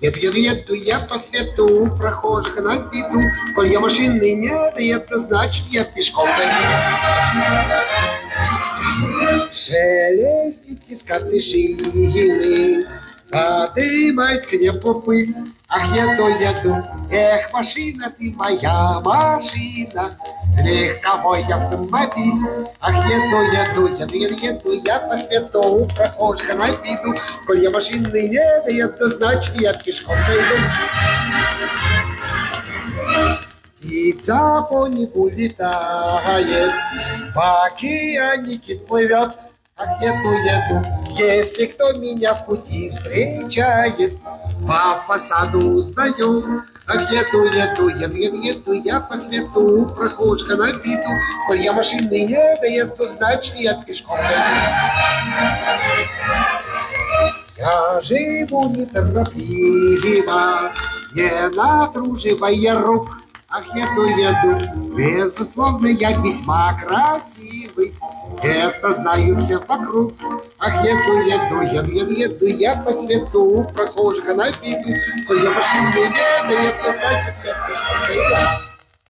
Еду я по свету, прохожих на виду. Коль я машины нет, это значит я пешком пойду. Железники с шины подымают к небу пыль. Ах, еду, эх, машина ты моя машина, легковой автомобиль. Ах, еду я по свету, прохожих на виду. Коль я машины нет, это значит я пешком пойду. Птица по небу летает, в океане кит плывет. Ах, еду, если кто меня в пути встречает, по фасаду узнаю. Ах, еду я по свету, прохожка на виду. Коль я машины не дает, то значит я пешком пойду. Я живу неторопливо, не натруживая рук. Ах, еду, безусловно, я весьма красивый, это знают все вокруг. Ах, еду я по свету, прохожих на виду. Коль я машины не дает, то значит я пешком пойду.